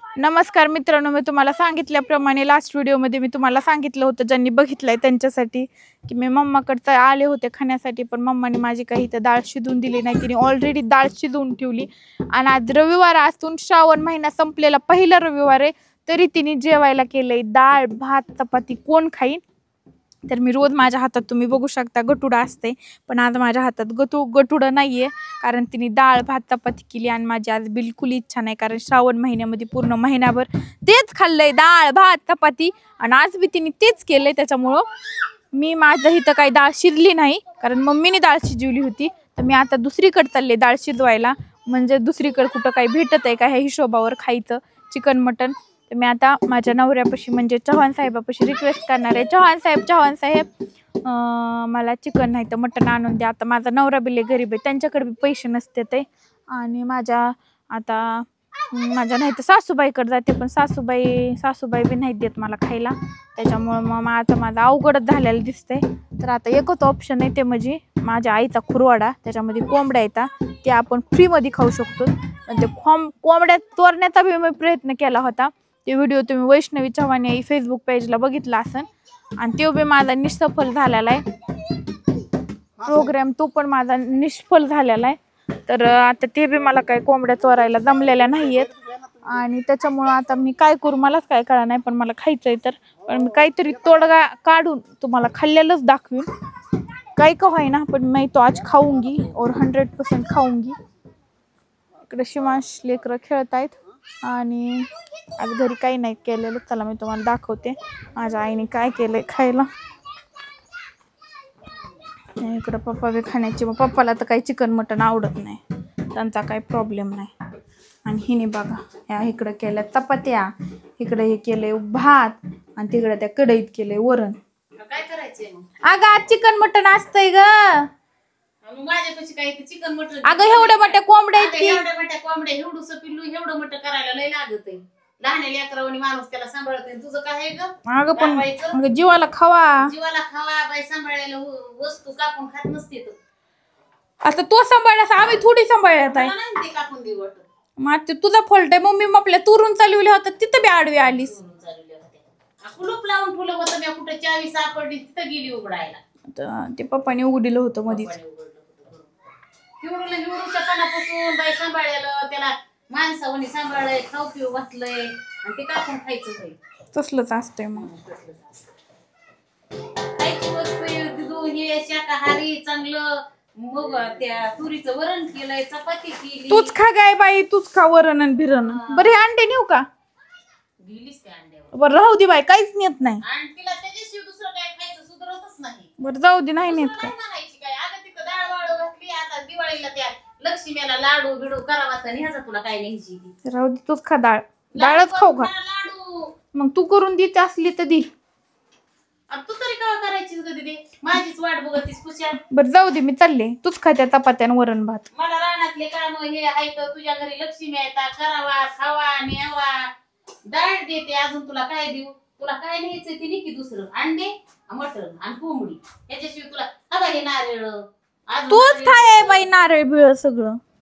नमस्कार मित्रांनो, मी तुम्हाला सांगितल्याप्रमाणे लास्ट व्हिडिओमध्ये मी तुम्हाला सांगितलं होतं, ज्यांनी बघितलंय त्यांच्यासाठी, की मी मम्माकडे आले होते खाण्यासाठी, पण मम्माने माझी काही इथं डाळ शिजवून दिली नाही. तिने ऑलरेडी डाळ शिजवून ठेवली आणि आज रविवार असून श्रावण महिना संपलेला पहिला रविवार आहे, तरी तिने जेवायला केलंय डाळ भात चपाती. कोण खाईन? तर मी रोज माझ्या हातात तुम्ही बघू शकता गटुडा असते, पण आज माझ्या हातात गटुडं नाहीये, कारण तिने डाळ भात चपाती केली आणि माझी आज बिलकुल इच्छा नाही, कारण श्रावण महिन्यामध्ये पूर्ण महिनाभर तेच खाल्लंय, डाळ भात चपाती, आणि आज बी तिने तेच केलंय. त्याच्यामुळं मी माझं इथं काही डाळ शिजली नाही, कारण मम्मीने डाळ शिजवली होती. तर मी आता दुसरीकडे चालले डाळ शिजवायला, म्हणजे दुसरीकडे कुठं काही भेटत आहे का ह्या हिशोबावर खायचं चिकन मटन. तर मी आता माझ्या नवऱ्यापाशी म्हणजे चव्हाण साहेबापाशी रिक्वेस्ट करणार आहे, चव्हाण साहेब मला चिकन नाही तर मटन आणून द्या. आता माझा नवरा बिले गरीब आहे, त्यांच्याकडे बी पैसे नसते ते, आणि माझ्या नाही तर सासूबाईकडे जाते, पण सासूबाई बी नाही देत मला खायला. त्याच्यामुळं मग माझं अवघडच झालेलं दिसतंय. तर आता एकच ऑप्शन आहे, ते म्हणजे माझ्या आईचा खुरवाडा, त्याच्यामध्ये कोंबड्या येतात, ते आपण फ्रीमध्ये खाऊ शकतो. पण ते कोंबड्या तोरण्याचा बी मी प्रयत्न केला होता. ते व्हिडिओ तुम्ही वैष्णवी चव्हाण या फेसबुक पेजला बघितला असेल, आणि तो बी माझा निष्सफल झालेला आहे प्रोग्राम, तो पण माझा निष्फल झालेला आहे. तर आता ते बी मला काही कोंबड्या चोरायला जमलेल्या नाहीयेत, आणि त्याच्यामुळं आता मी काय करू मलाच काय कळलं नाही. पण मला खायचंय, तर पण मी काहीतरी तोडगा काढून तुम्हाला खाल्लेलंच दाखवीन, काही का होईना, पण मी तो आज खाऊंगी और 100% खाऊंगी. इकडे शिवांश लेकरं खेळतायत, आणि आज घरी काही नाही केलेलं. चला मी तुम्हाला दाखवते माझ्या आईने काय केलंय खायला. इकडं पप्पा बी खाण्याची, मग पप्पाला तर काही चिकन मटन आवडत नाही, त्यांचा काही प्रॉब्लेम नाही. आणि हिने बघा या इकडं केल्या चपात्या, इकडे हे केलंय भात, आणि तिकडे त्या कढईत केलंय वरण. काय करायचंय मग? अगं आज चिकन मटन असतंय ग. माझ्यापाशी काय चिकन मटन? अगं एवढ्या मोठ्या कोंबड्या आहेत की, एवढ्या मोठ्या कोंबड्या एवढूस पिल्लू एवढं मोठं करायला लय लागत आहे. लहान लेकरावणी माणूस त्याला सांभाळतोय. तुझं काय आहे ग? अगं पण अगं जीवाला खावा बाई, सांभाळायला वस्तू कापून खात नसते. आता तो सांभाळण्यास आम्ही थोडी सांभाळत आहे. ते कापून देऊ वाटत मग तुझा फॉल्ट आहे. मम्मी आपल्या तुरून चालवल्या होत्या, तिथं बी आडवी आलीस. कुलूप लावून ठेवलं होतं मी, कुठे चावी सापडली तिथं गेली उघडायला. ते पप्पाने उघडलं होतं मधीच. हिवरूच्या पानापासून बाई सांभाळलेलं, त्याला माणसावणी सांभाळलंय, खाऊ पिऊ घातलंय, आणि ते कापून खायचं बाई. तसलंच असतंय. मग खायची वस्तू हे शाकाहारी चांगलं. मग त्या तुरीचं वरण केलंय, चपाती केली. तूच खा गाय बाई, तूच खा वरण आणि भिरण. बरे अंडे नेऊ का? गेलीस त्या अंड्यावर? बरं राहू दे बाई, काहीच नेत नाही. आणि तिला त्याच्याशिवाय दुसरं काय खायचं सुधरतच नाही. बरं जाऊ दे, नाही नेत काय. म्हणायची काय? अगं तिथं डाळ वाळू घातली, आता दिवाळीला त्या लक्ष्मीला लाडू बिडू करावा, तर ह्याचा तुला काय न्यायची? राहू दे, तूच खा डाळ. डाळच खाऊ का? लाडू मग तू करून देते असली तर दे. तू तरी काय करायचीस ग दीदी? माझीच वाट बघतीस खुशाल. बरं जाऊ दे, मी चालले. तूच खा त्या चपात्यान वरण भात. मला रानातले काम हे आहेत, तुझ्या घरी लक्ष्मी येतात, करावा खावा न्यावा. डाळ देते, अजून तुला काय देऊ? तुला काय न्यायचंय ते निकी दुसरं. अंडे मटण आणि कोंबडी, याच्याशिवाय तुला हे नारळ. तूच खाय बाई नारळ बिळ सगळं.